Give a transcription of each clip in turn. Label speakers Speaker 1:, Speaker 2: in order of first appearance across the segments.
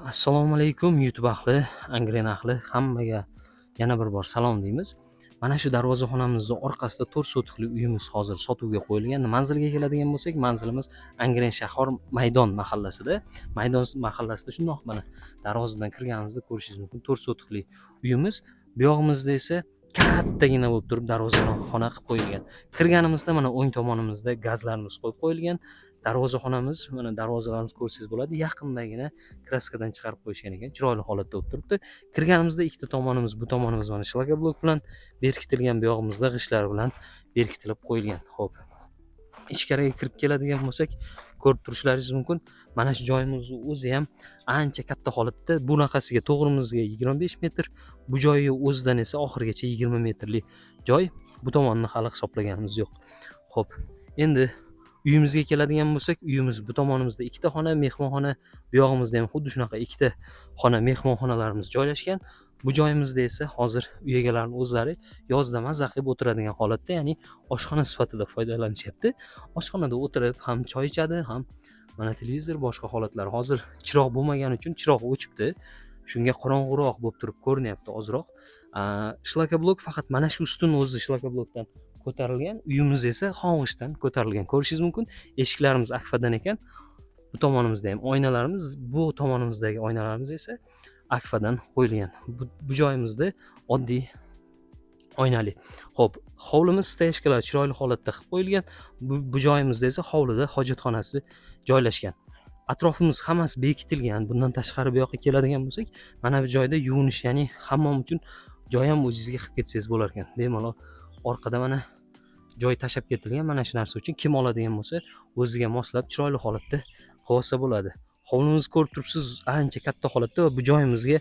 Speaker 1: Assalomu alaykum YouTube ahli, Angren ahli, hammaga yana bir bor salom deymiz. Mana shu darvozaxonamizning orqasida 4 sotikli uyimiz hozir sotuvga qo'yilgan. Manzilga keladigan bo'lsak, manzilimiz Angren shahar Maydon mahallasida. Maydon mahallasida shundoq mana darvozadan kirganimizda ko'rishingiz mumkin 4 sotikli uyimiz. Bu yog'imizda esa kattagina bo'lib turib darvozaxona qilib qo'yilgan. Kirganimizda mana o'ng tomonimizda gazlarimiz qo'yib qo'yilgan. Darvozaxonamiz mana darvozalarimiz ko'rsangiz bo'ladi, yaqindagina kraskadan chiqarib qo'yishgan ekan, chiroyli holatda bo'lib turibdi. Kirganimizda ikkita tomonimiz, bu tomonimiz mana shlaka blok bilan berkitilgan, bu yog'imizda g'ishtlar bilan berkitilib qo'yilgan. Xo'p. Ichkariga kirib keladigan bo'lsak, ko'rib turishlaringiz mumkin. Mana shu joyimizning o'zi ham ancha katta holatda. Bunaqasiga to'g'rimizga 25 metr, bu joyi o'zidan esa oxirigacha 20 metrli joy. Bu tomonni hali hisoblaganimiz yo'q. Xo'p. Endi uyimizga keladigan bo'lsak, uyimiz bu tomonimizda ikkita xona, mehmonxona, bu yog'imizda ham xuddi shunaqa ikkita xona, mehmonxonalarimiz joylashgan. Bu joyimizda esa hozir uy egalarining o'zlari yozda mazza qilib o'tiradigan holatda, ya'ni oshxona sifatida foydalanishyapti. Oshxonada o'tirib ham choy ichadi, ham mana televizor, boshqa holatlar. Hozir chiroq bo'lmagani uchun chiroq o'chibdi. Shunga qorong'uroq bo'lib turib ko'rinyapti ozroq. Shlaka blok faqat mana shu ustun o'zi shlaka blokdan ko'tarilgan, uyimiz esa xohishdan ko'tarilgan. Ko'rishingiz mumkin, eshiklarimiz akfadan ekan. Bu tomonimizda ham oynalarimiz, bu tomonimizdagi oynalarimiz esa akfadan qo'yilgan. Bu joyimizda oddiy oynali. Xo'p, hovlimiz steyshkalar chiroyli holatda qilib qo'yilgan. Bu joyimizda esa hovlida hojatxonasi joylashgan. Atrofimiz hammasi bekitilgan. Bundan tashqari bu yoqqa keladigan bo'lsak, mana bu joyda yuvinish, ya'ni hammom uchun joy ham o'zingizga qilib ketsangiz bo'lar ekan. Bemalol orqada mana joy tashab ketilgan. Mana shu narsa uchun kim oladigan bo'lsa, o'ziga moslab chiroyli holatda qilib olsa bo'ladi. Hovlimizni ko'rib turibsiz, ancha katta holatda va bu joyimizga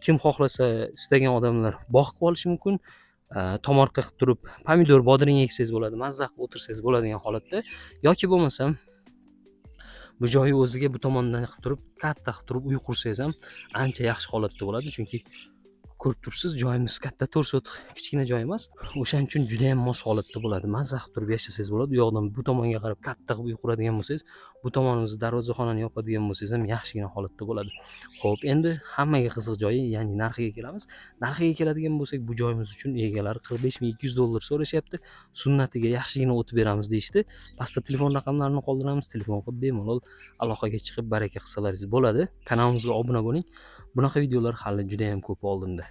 Speaker 1: kim xohlasa, istagan odamlar bog' qilib olishi mumkin. Tomorqa qilib turib, pomidor, bodring eksangiz bo'ladi, mazza qilib o'tirsangiz bo'ladigan holatda, yoki bo'lmasam bu joyi o'ziga bu tomondan qilib turib, katta qilib turib uy qursangiz ham ancha yaxshi holatda bo'ladi, chunki ko'rib turibsiz, joyimiz katta, 4 sotik kichkina joy emas. O'shaning uchun juda ham mos holatda bo'ladi. Mazza qilib turib yashasangiz bo'ladi. U yoqdan bu tomonga qarab katta qilib uy quradigan bo'lsangiz, bu tomonimizni darvozaxonani yopadigan bo'lsangiz ham yaxshigina holatda bo'ladi. Xo'p, endi hammaga qiziq joyi, ya'ni narxiga kelamiz. Narxiga keladigan bo'lsak, bu joyimiz uchun egalari $45,200 so'rashyapti. Sunnatiga yaxshigina o'tib beramiz deyishdi. Pastda telefon raqamlarini qoldiramiz. Telefon qilib bemalol aloqaga chiqib baraka qilsalaringiz bo'ladi. Kanalimizga obuna bo'ling. Bunaqa videolar hali juda ham ko'p oldinda.